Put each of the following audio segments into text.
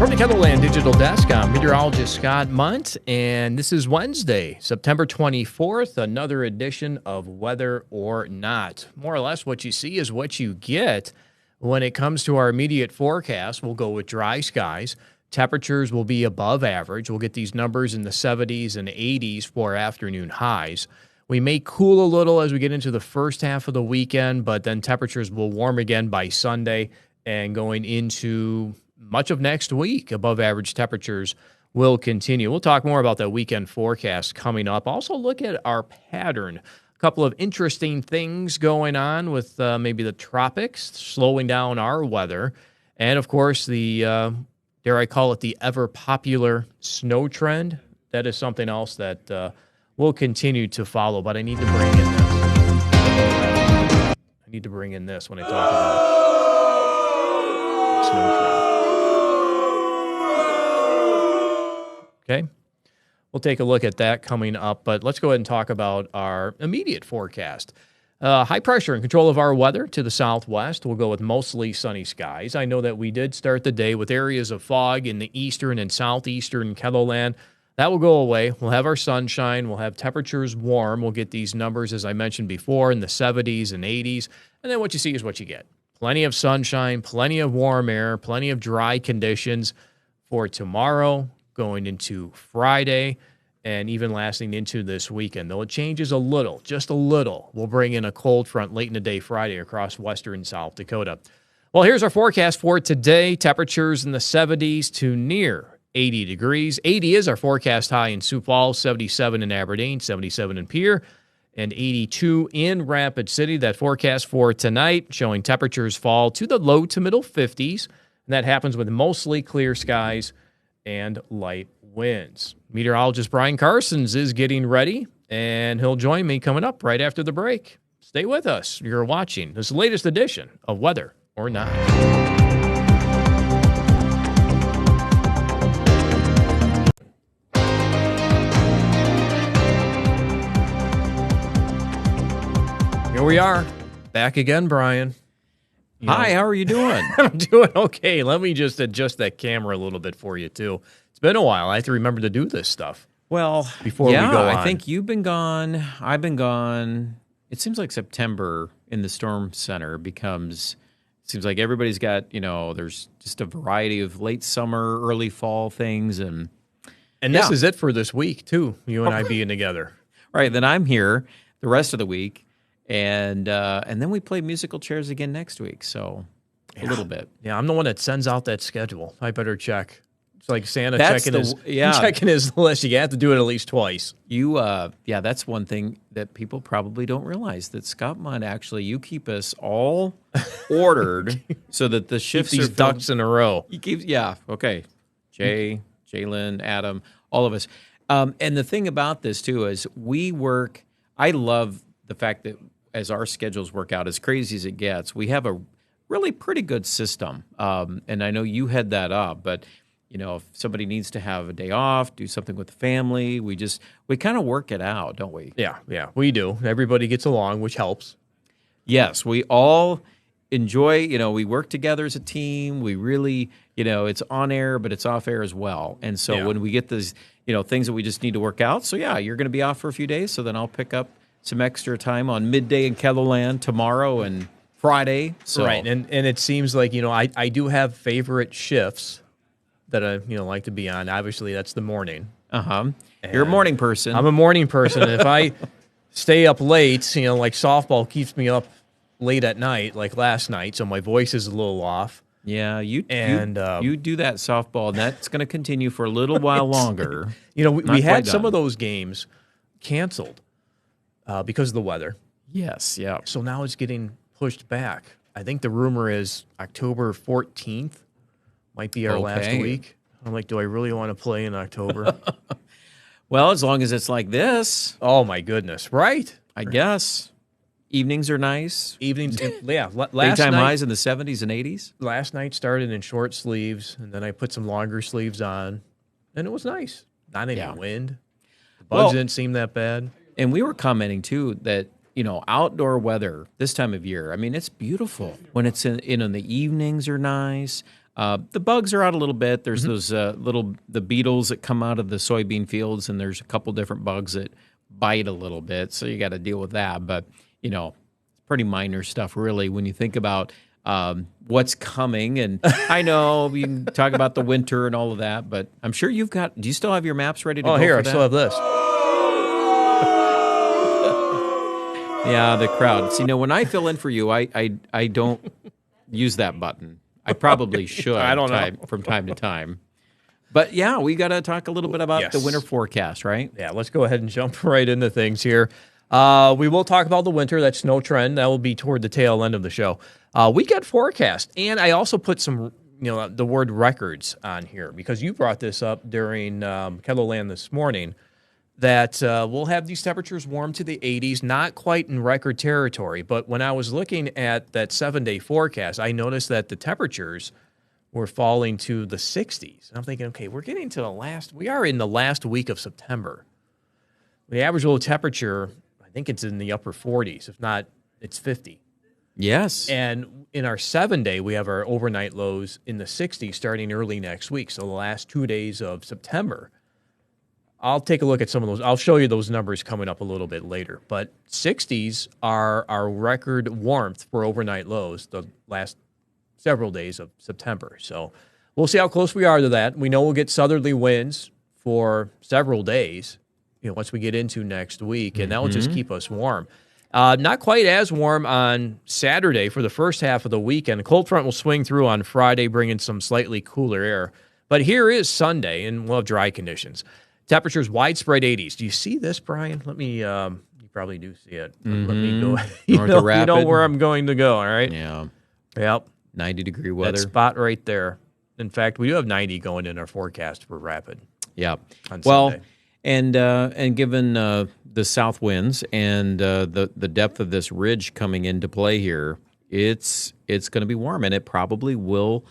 From the KELOLAND Digital Desk, I'm meteorologist Scott Mundt, and this is Wednesday, September 24th, another edition of Weather or Not. More or less what you see is what you get. When it comes to our immediate forecast, we'll go with dry skies. Temperatures will be above average. We'll get these numbers in the 70s and 80s for afternoon highs. We may cool a little as we get into the first half of the weekend, but then temperatures will warm again by Sunday and going into much of next week. Above average temperatures will continue. We'll talk more about that weekend forecast coming up. Also look at our pattern. A couple of interesting things going on with maybe the tropics slowing down our weather. And, of course, the, dare I call it, the ever-popular snow trend. That is something else that we'll continue to follow. But I need to bring in this. When I talk about snow trend. Okay, we'll take a look at that coming up, but let's go ahead and talk about our immediate forecast. High pressure in control of our weather to the southwest. We'll go with mostly sunny skies. I know that we did start the day with areas of fog in the eastern and southeastern KELOLAND. That will go away. We'll have our sunshine. We'll have temperatures warm. We'll get these numbers, as I mentioned before, in the 70s and 80s. And then what you see is what you get. Plenty of sunshine, plenty of warm air, plenty of dry conditions for tomorrow, going into Friday, and even lasting into this weekend. Though it changes a little, just a little. We'll bring in a cold front late in the day Friday across western South Dakota. Well, here's our forecast for today. Temperatures in the 70s to near 80 degrees. 80 is our forecast high in Sioux Falls, 77 in Aberdeen, 77 in Pierre, and 82 in Rapid City. That forecast for tonight showing temperatures fall to the low to middle 50s, and that happens with mostly clear skies and light winds. Meteorologist Brian Karstens is getting ready, and he'll join me coming up right after the break. Stay with us. You're watching this latest edition of Weather or Not. Here we are, back again, Brian. Hi, how are you doing? I'm doing okay. Let me just adjust that camera a little bit for you, too. It's been a while. I have to remember to do this stuff. Well, before we go on. I think you've been gone. I've been gone. It seems like September in the Storm Center seems like everybody's got, there's just a variety of late summer, early fall things. And this is it for this week, too, you and I being together. Right, then I'm here the rest of the week. And then we play musical chairs again next week, so a little bit. Yeah, I'm the one that sends out that schedule. I better check. It's like Santa checking his list. You have to do it at least twice. That's one thing that people probably don't realize, that Scott Mundt, actually, you keep us all ordered so that the shifts keep these ducks in a row. Okay. Jalen, Adam, all of us. And the thing about this, too, is I love the fact that as our schedules work out, as crazy as it gets, we have a really pretty good system. And I know you head that up, but if somebody needs to have a day off, do something with the family, we kind of work it out, don't we? Yeah, we do. Everybody gets along, which helps. Yes, we all enjoy, we work together as a team. We really, it's on air, but it's off air as well. And so when we get these, things that we just need to work out, so you're going to be off for a few days, so then I'll pick up some extra time on midday in KELOLAND tomorrow and Friday. So. Right, and it seems like, I do have favorite shifts that I, like to be on. Obviously, that's the morning. Uh-huh. You're a morning person. I'm a morning person. If I stay up late, like softball keeps me up late at night, like last night, so my voice is a little off. Yeah, you do that softball, and that's going to continue for a little while longer. We had some of those games canceled. Because of the weather. Yes, yeah. So now it's getting pushed back. I think the rumor is October 14th might be our last week. I'm like, do I really want to play in October? Well, as long as it's like this. Oh, my goodness. Right? I guess. Evenings are nice. Evenings, Last Daytime night, highs in the 70s and 80s. Last night started in short sleeves, and then I put some longer sleeves on, and it was nice. Not any wind. The bugs didn't seem that bad. And we were commenting, too, that, outdoor weather this time of year, I mean, it's beautiful. When it's in the evenings are nice. The bugs are out a little bit. There's those the beetles that come out of the soybean fields, and there's a couple different bugs that bite a little bit, so you got to deal with that. But, it's pretty minor stuff, really, when you think about what's coming. And I know we can talk about the winter and all of that, but I'm sure do you still have your maps ready to go? Oh, here, for I that? still have this. Yeah, the crowd. See, when I fill in for you, I don't use that button. I probably should. I don't know. From time to time. But yeah, we got to talk a little bit about the winter forecast, right? Yeah, let's go ahead and jump right into things here. We will talk about the winter, that snow trend. That will be toward the tail end of the show. Weekend forecast. And I also put some, the word records on here because you brought this up during KELOLAND this morning, that we'll have these temperatures warm to the 80s, not quite in record territory. But when I was looking at that 7-day forecast, I noticed that the temperatures were falling to the 60s. And I'm thinking, okay, we are in the last week of September. The average low temperature, I think it's in the upper 40s. If not, it's 50. Yes. And in our 7-day, we have our overnight lows in the 60s starting early next week. So the last 2 days of September. I'll take a look at some of those. I'll show you those numbers coming up a little bit later. But 60s are our record warmth for overnight lows the last several days of September. So we'll see how close we are to that. We know we'll get southerly winds for several days, once we get into next week, and that will just keep us warm. Not quite as warm on Saturday for the first half of the weekend. A cold front will swing through on Friday, bringing some slightly cooler air. But here is Sunday, and we'll have dry conditions. Temperatures widespread 80s. Do you see this, Brian? Let me, you probably do see it. Let me go. You know where I'm going to go, all right? Yeah. Yep. 90-degree weather. That spot right there. In fact, we do have 90 going in our forecast for Rapid. Yeah. On well, Sunday. And given the south winds and the depth of this ridge coming into play here, it's going to be warm, and it probably will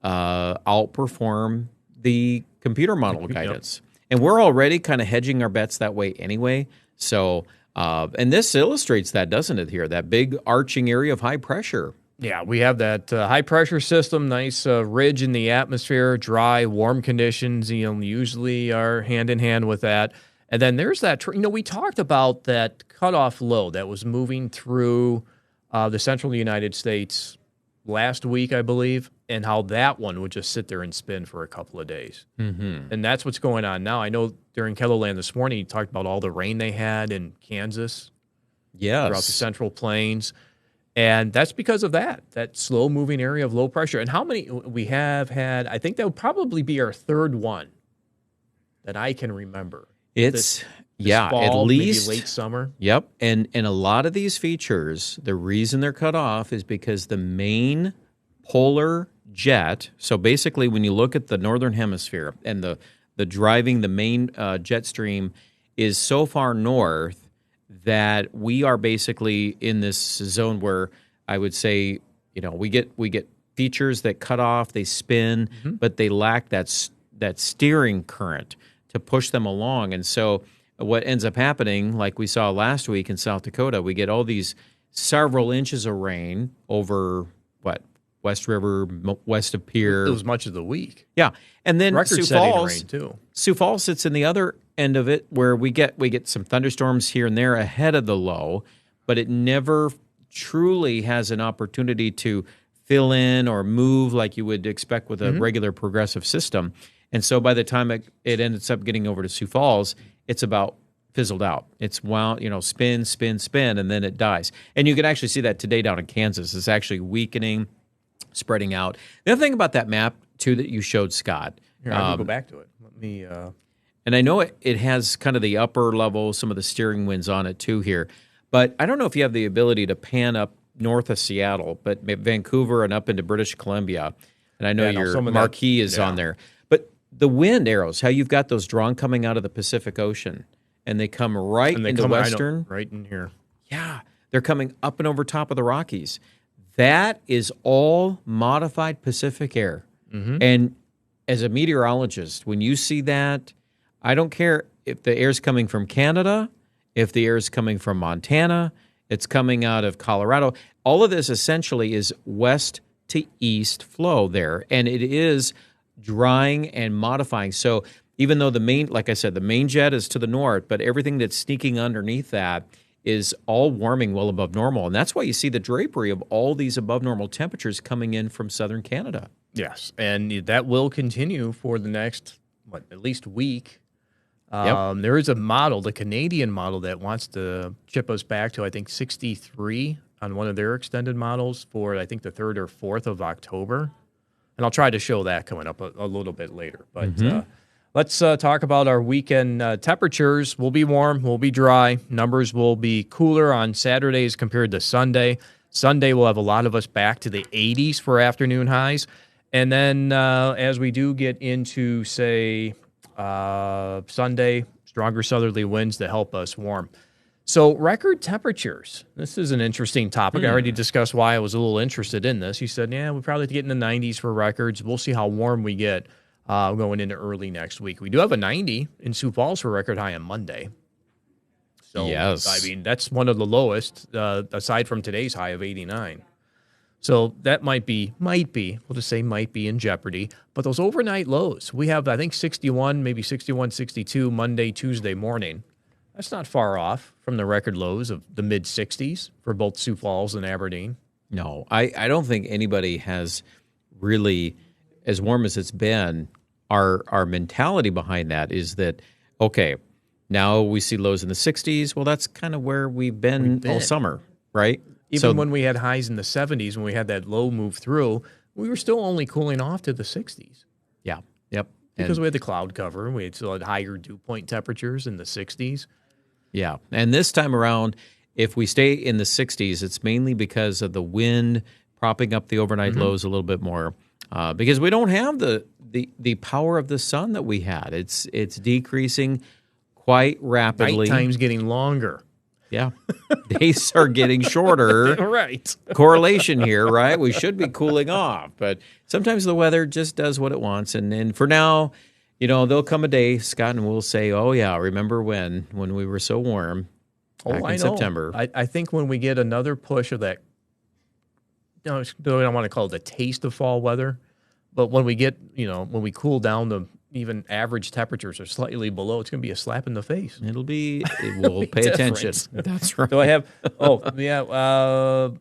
outperform the computer model guidance. And we're already kind of hedging our bets that way anyway. So, and this illustrates that, doesn't it, here? That big arching area of high pressure. Yeah, we have that high-pressure system, nice ridge in the atmosphere, dry, warm conditions, usually are hand-in-hand with that. And then there's that, we talked about that cutoff low that was moving through the central United States last week, I believe, and how that one would just sit there and spin for a couple of days. Mm-hmm. And that's what's going on now. I know during KELOLAND this morning, you talked about all the rain they had in Kansas. Yes. Throughout the Central Plains. And that's because of that slow-moving area of low pressure. And how many we have had, I think that would probably be our third one that I can remember. It's, this fall, at least. Maybe late summer. Yep. And a lot of these features, the reason they're cut off is because the main polar jet, so basically when you look at the northern hemisphere and the driving, the main jet stream is so far north that we are basically in this zone where I would say, we get features that cut off, they spin, but they lack that steering current to push them along. And so what ends up happening, like we saw last week in South Dakota, we get all these several inches of rain over West River, west of Pier. It was much of the week. Yeah. And then record-setting rain, too. Sioux Falls sits in the other end of it where we get some thunderstorms here and there ahead of the low, but it never truly has an opportunity to fill in or move like you would expect with a regular progressive system. And so by the time it ends up getting over to Sioux Falls, it's about fizzled out. It's wound, spin, spin, spin, and then it dies. And you can actually see that today down in Kansas. It's actually weakening, spreading out. The other thing about that map, too, that you showed, Scott. Here, I'm going to go back to it. Let me... And I know it has kind of the upper level, some of the steering winds on it, too, here. But I don't know if you have the ability to pan up north of Seattle, but Vancouver and up into British Columbia. And I know your marquee is on there. But the wind arrows, how you've got those drawn coming out of the Pacific Ocean, and they come right into western. Right in here. Yeah. They're coming up and over top of the Rockies. That is all modified Pacific air. Mm-hmm. And as a meteorologist, when you see that, I don't care if the air's coming from Canada, if the air's coming from Montana, it's coming out of Colorado. All of this essentially is west to east flow there, and it is drying and modifying. So even though like I said, the main jet is to the north, but everything that's sneaking underneath that is all warming well above normal. And that's why you see the drapery of all these above normal temperatures coming in from southern Canada. Yes, and that will continue for the next, at least week. There is a model, the Canadian model, that wants to chip us back to, I think, 63 on one of their extended models for, I think, the 3rd or 4th of October. And I'll try to show that coming up a little bit later. But let's talk about our weekend temperatures. We'll be warm. We'll be dry. Numbers will be cooler on Saturdays compared to Sunday. Sunday, we'll have a lot of us back to the 80s for afternoon highs. And then as we do get into, say, Sunday, stronger southerly winds to help us warm. So record temperatures. This is an interesting topic. I already discussed why I was a little interested in this. You said, yeah, we probably get in the 90s for records. We'll see how warm we get going into early next week. We do have a 90 in Sioux Falls for record high on Monday. So, yes. I mean, that's one of the lowest, aside from today's high of 89. So that might be, we'll just say might be in jeopardy. But those overnight lows, we have, I think, 61, maybe 61, 62 Monday, Tuesday morning. That's not far off from the record lows of the mid-60s for both Sioux Falls and Aberdeen. No, I don't think anybody has really, as warm as it's been, our mentality behind that is that, okay, now we see lows in the 60s. Well, that's kind of where we've been all summer, right? Even when we had highs in the 70s, when we had that low move through, we were still only cooling off to the 60s. Yeah, yep. Because we had the cloud cover, and we still had higher dew point temperatures in the 60s. Yeah, and this time around, if we stay in the 60s, it's mainly because of the wind propping up the overnight lows a little bit more, because we don't have the power of the sun that we had. It's decreasing quite rapidly. Nighttime's getting longer. Yeah, days are getting shorter. Right. Correlation here, right? We should be cooling off, but sometimes the weather just does what it wants. And for now, there'll come a day, Scott, and we'll say, oh, yeah, remember when we were so warm back in September. I think when we get another push of that, I don't want to call it the taste of fall weather, but when we get, when we cool down to even average temperatures are slightly below, it's going to be a slap in the face. We'll pay attention. That's right. So I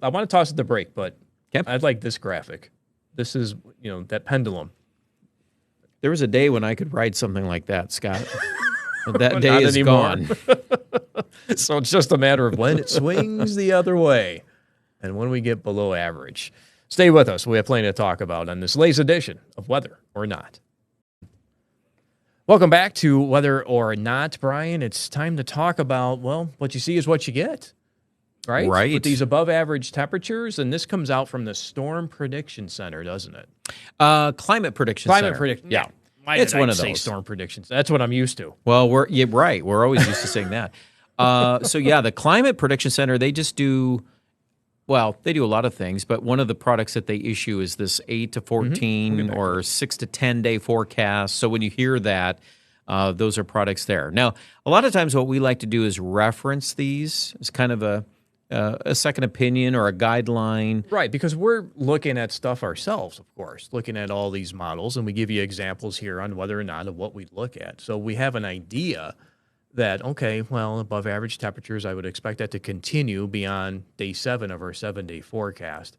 want to toss it the break, but I'd like this graphic. This is, that pendulum. There was a day when I could ride something like that, Scott. But that day is gone. So it's just a matter of when it swings the other way and when we get below average. Stay with us. We have plenty to talk about on this latest edition of Whether or Not. Welcome back to Whether or Not, Brian. It's time to talk about, what you see is what you get, right? Right. With these above average temperatures, and this comes out from the Storm Prediction Center, doesn't it? Climate Prediction Center. Climate Prediction, yeah. It's one of those. Say Storm Predictions. That's what I'm used to. Well, we're always used to saying that. The Climate Prediction Center, they just do, they do a lot of things, but one of the products that they issue is this 8 to 14 or 6 to 10 day forecast. So when you hear that, those are products there. Now, a lot of times what we like to do is reference these as kind of a second opinion or a guideline. Right, because we're looking at stuff ourselves, of course, looking at all these models, and we give you examples here on whether or not of what we look at. So we have an idea that, above average temperatures, I would expect that to continue beyond day 7 of our 7-day forecast.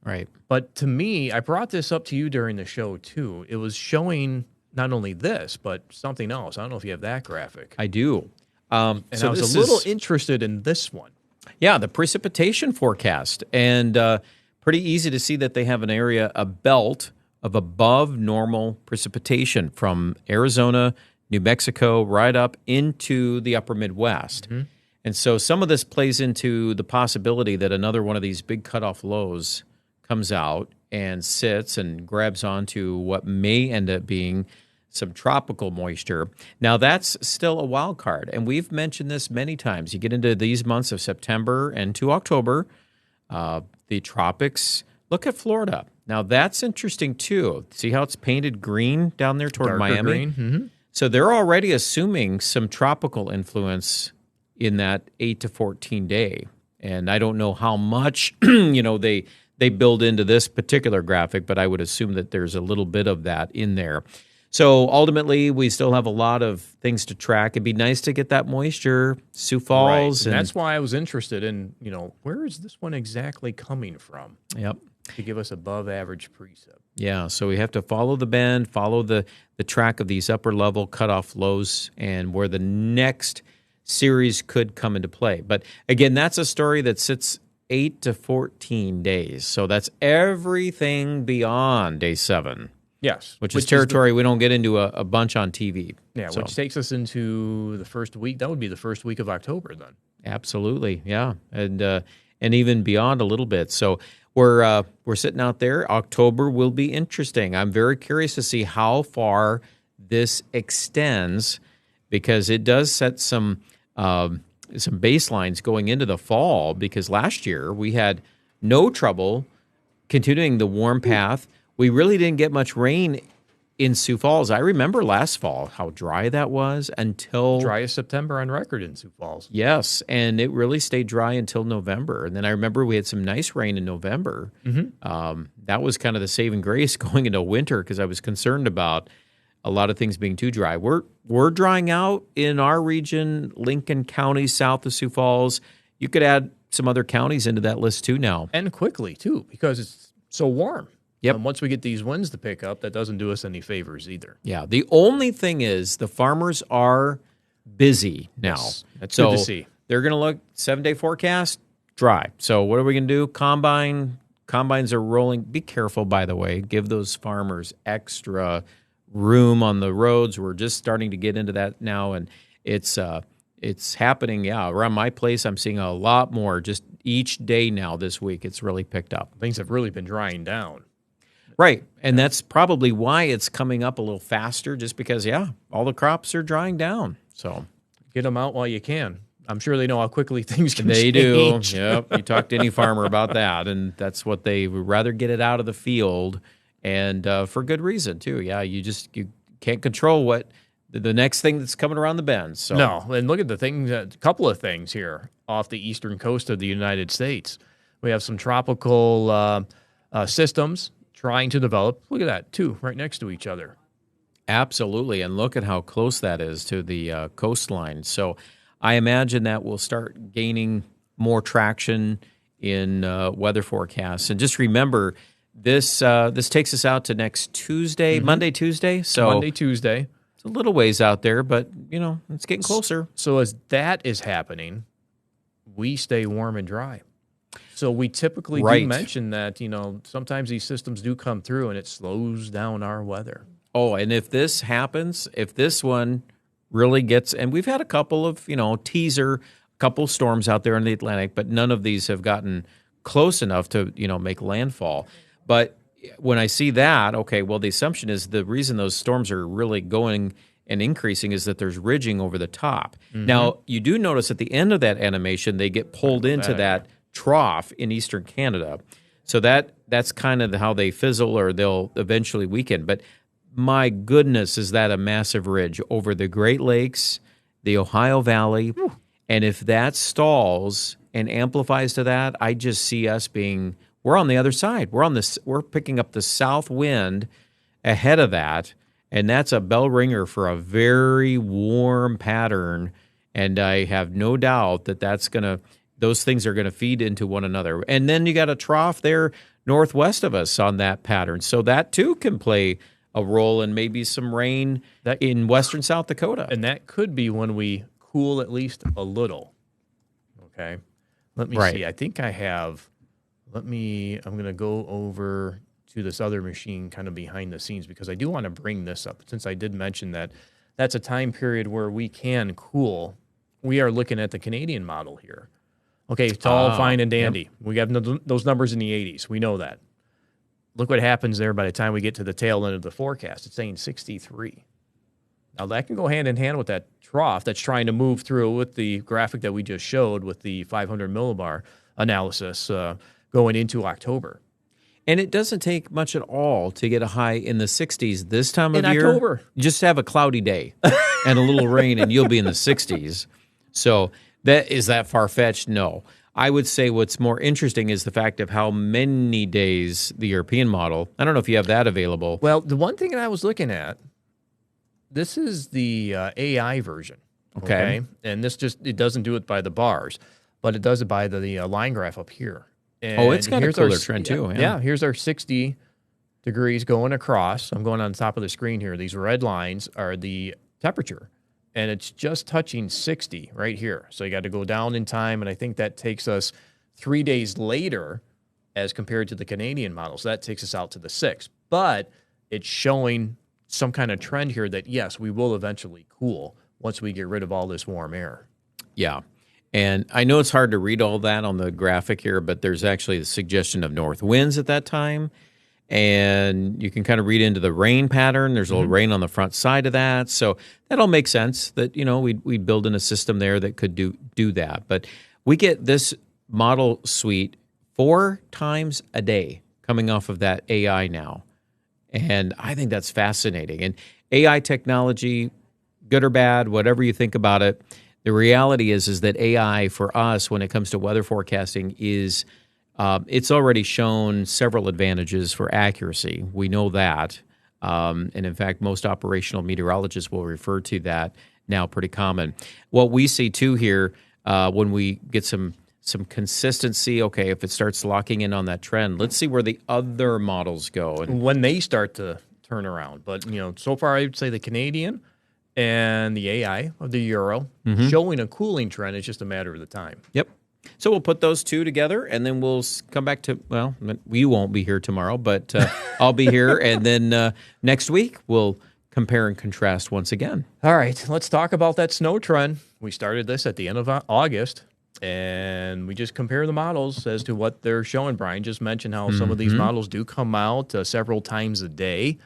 Right. But to me, I brought this up to you during the show, too. It was showing not only this, but something else. I don't know if you have that graphic. I do. I was a little interested in this one. Yeah, the precipitation forecast. And pretty easy to see that they have a belt of above normal precipitation from Arizona, New Mexico, right up into the upper Midwest. And so some of this plays into the possibility that another one of these big cutoff lows comes out and sits and grabs onto what may end up being some tropical moisture. Now, that's still a wild card, and we've mentioned this many times. You get into these months of September and to October, the tropics. Look at Florida. Now, that's interesting, too. See how it's painted green down there toward Darker Miami? green. So they're already assuming some tropical influence in that 8 to 14 day. And I don't know how much, they they build into this particular graphic, but I would assume that there's a little bit of that in there. So ultimately, we still have a lot of things to track. It'd be nice to get that moisture, Sioux Falls. Right. And that's why I was interested in, where is this one exactly coming from? Yep. To give us above average precip. Yeah, so we have to follow the bend, follow the track of these upper level cutoff lows and where the next series could come into play. But again, that's a story that sits 8 to 14 days. So that's everything beyond day 7. Yes. Which is territory we don't get into a bunch on TV. Yeah, which takes us into the first week. That would be the first week of October then. Absolutely, yeah. And even beyond a little bit. So we're sitting out there. October will be interesting. I'm very curious to see how far this extends because it does set some baselines going into the fall because last year we had no trouble continuing the warm path. We really didn't get much rain in Sioux Falls. I remember last fall how dry that was until... Driest September on record in Sioux Falls. Yes, and it really stayed dry until November. And then I remember we had some nice rain in November. Mm-hmm. That was kind of the saving grace going into winter because I was concerned about a lot of things being too dry. We're drying out in our region, Lincoln County, south of Sioux Falls. You could add some other counties into that list too now. And quickly, too, because it's so warm. Yep. Once we get these winds to pick up, that doesn't do us any favors either. Yeah. The only thing is the farmers are busy now. Yes, that's good to see. They're going to look 7-day forecast, dry. So what are we going to do? Combines are rolling. Be careful, by the way. Give those farmers extra room on the roads. We're just starting to get into that now, and it's happening. Yeah, around my place, I'm seeing a lot more just each day now this week. It's really picked up. Things have really been drying down. Right, and that's probably why it's coming up a little faster, just because, all the crops are drying down. So get them out while you can. I'm sure they know how quickly things can change. They do. Yep. You talk to any farmer about that, and that's what they would rather get it out of the field, and for good reason too. Yeah, you can't control what the next thing that's coming around the bend. So no, and look at the things. A couple of things here off the eastern coast of the United States. We have some tropical systems trying to develop. Look at that, too, right next to each other. Absolutely, and look at how close that is to the coastline. So I imagine that will start gaining more traction in weather forecasts. And just remember, this takes us out to next Tuesday, Monday, Tuesday. So Monday, Tuesday. It's a little ways out there, but, it's getting closer. So as that is happening, we stay warm and dry. So we typically do mention that, sometimes these systems do come through and it slows down our weather. Oh, and if this happens, if this one really gets, and we've had a couple of, couple storms out there in the Atlantic, but none of these have gotten close enough to, make landfall. But when I see that, okay, well, the assumption is the reason those storms are really going and increasing is that there's ridging over the top. Mm-hmm. Now, you do notice at the end of that animation, they get pulled into that trough in eastern Canada. So that's kind of how they fizzle or they'll eventually weaken. But my goodness, is that a massive ridge over the Great Lakes, the Ohio Valley. Whew. And if that stalls and amplifies to that, I just see us we're on the other side. We're picking up the south wind ahead of that. And that's a bell ringer for a very warm pattern. And I have no doubt that those things are going to feed into one another. And then you got a trough there northwest of us on that pattern. So that too can play a role in maybe some rain in western South Dakota. And that could be when we cool at least a little. Okay. Let me see. I think I have, I'm going to go over to this other machine kind of behind the scenes because I do want to bring this up since I did mention that that's a time period where we can cool. We are looking at the Canadian model here. Okay, it's all fine and dandy. Yep. We have those numbers in the 80s. We know that. Look what happens there by the time we get to the tail end of the forecast. It's saying 63. Now, that can go hand in hand with that trough that's trying to move through with the graphic that we just showed with the 500 millibar analysis going into October. And it doesn't take much at all to get a high in the 60s this time of year. In October. Just have a cloudy day and a little rain, and you'll be in the 60s. So is that far-fetched? No. I would say what's more interesting is the fact of how many days the European model. I don't know if you have that available. Well, the one thing that I was looking at, this is the AI version. Okay. And this it doesn't do it by the bars, but it does it by the line graph up here. And It's got a here's our cooler trend too. Yeah, here's our 60 degrees going across. I'm going on top of the screen here. These red lines are the temperature, and it's just touching 60 right here. So you got to go down in time, and I think that takes us 3 days later as compared to the Canadian model. So that takes us out to the 6th. But it's showing some kind of trend here that, yes, we will eventually cool once we get rid of all this warm air. Yeah. And I know it's hard to read all that on the graphic here, but there's actually the suggestion of north winds at that time. And you can kind of read into the rain pattern. There's a little rain on the front side of that. So that all makes sense that, we'd build in a system there that could do that. But we get this model suite 4 times a day coming off of that AI now. And I think that's fascinating. And AI technology, good or bad, whatever you think about it, the reality is that AI for us when it comes to weather forecasting is it's already shown several advantages for accuracy. We know that. And in fact, most operational meteorologists will refer to that now pretty common. What we see too here when we get some consistency, okay, if it starts locking in on that trend, let's see where the other models go. And when they start to turn around. But, so far I would say the Canadian and the AI of the Euro showing a cooling trend. It's just a matter of the time. Yep. So we'll put those two together, and then we'll come back to, well, we won't be here tomorrow, but I'll be here. And then next week, we'll compare and contrast once again. All right, let's talk about that snow trend. We started this at the end of August, and we just compare the models as to what they're showing. Brian just mentioned how some of these models do come out several times a day.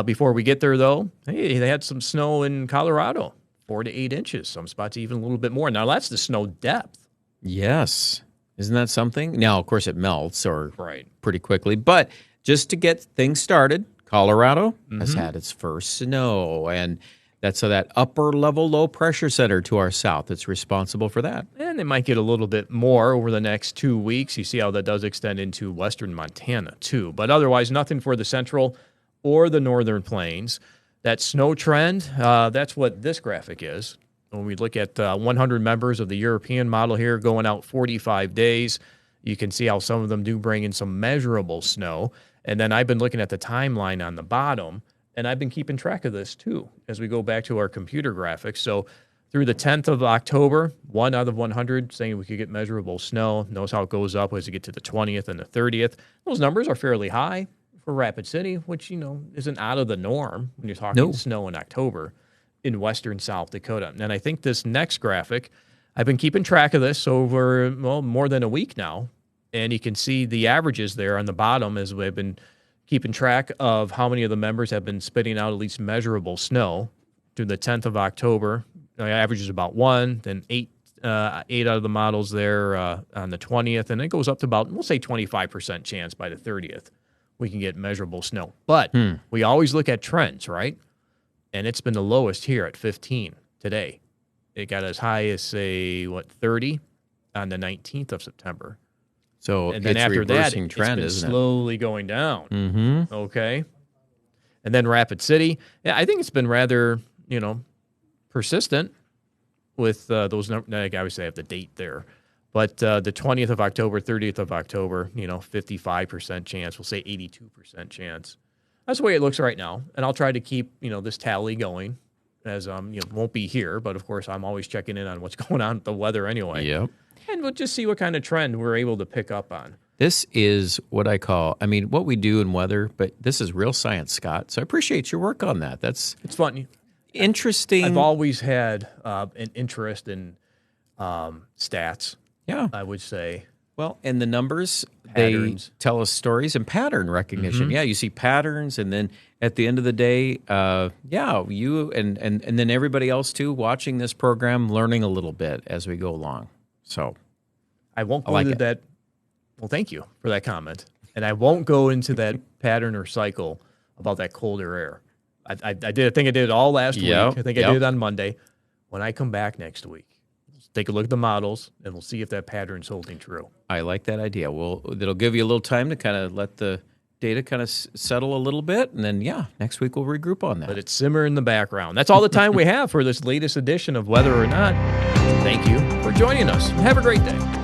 Before we get there, though, hey, they had some snow in Colorado, 4 to 8 inches, some spots even a little bit more. Now, that's the snow depth. Yes. Isn't that something? Now, of course, it melts right pretty quickly. But just to get things started, Colorado has had its first snow. And that's that upper level low pressure center to our south that's responsible for that. And they might get a little bit more over the next 2 weeks. You see how that does extend into western Montana, too. But otherwise, nothing for the central or the northern plains. That snow trend, that's what this graphic is. When we look at 100 members of the European model here going out 45 days, you can see how some of them do bring in some measurable snow. And then I've been looking at the timeline on the bottom, and I've been keeping track of this too as we go back to our computer graphics. So through the 10th of October, 1 out of 100 saying we could get measurable snow. Notice how it goes up as you get to the 20th and the 30th. Those numbers are fairly high for Rapid City, which, isn't out of the norm when you're talking snow in October in western South Dakota. And I think this next graphic, I've been keeping track of this over, more than a week now. And you can see the averages there on the bottom as we've been keeping track of how many of the members have been spitting out at least measurable snow. Through the 10th of October, the average is about 1, then 8 out of the models there on the 20th. And it goes up to about, we'll say 25% chance by the 30th we can get measurable snow. But we always look at trends, right? And it's been the lowest here at 15 today. It got as high as, say, 30 on the 19th of September. So and then it's after that, reversing trend, it's been isn't slowly going down. Okay. And then Rapid City. Yeah, I think it's been rather, persistent with those numbers. I obviously have the date there. But the 20th of October, 30th of October, 55% chance. We'll say 82% chance. That's the way it looks right now, and I'll try to keep this tally going, as won't be here, but of course I'm always checking in on what's going on with the weather anyway. Yep. And we'll just see what kind of trend we're able to pick up on. This is what I call, what we do in weather, but this is real science, Scott. So I appreciate your work on that. It's fun, interesting. I've always had an interest in stats. Yeah, I would say. Well, and the numbers, patterns. They tell us stories and pattern recognition. Yeah, you see patterns, and then at the end of the day, you and then everybody else too watching this program, learning a little bit as we go along. So I won't go into that. Well, thank you for that comment. And I won't go into that pattern or cycle about that colder air. I think I did it all last week. I think I did it on Monday. When I come back next week, Let's take a look at the models, and we'll see if that pattern's holding true. I like that idea. Well, it'll give you a little time to kind of let the data kind of settle a little bit, and then, next week we'll regroup on that. Let it simmer in the background. That's all the time we have for this latest edition of Weather or Not. Thank you for joining us. Have a great day.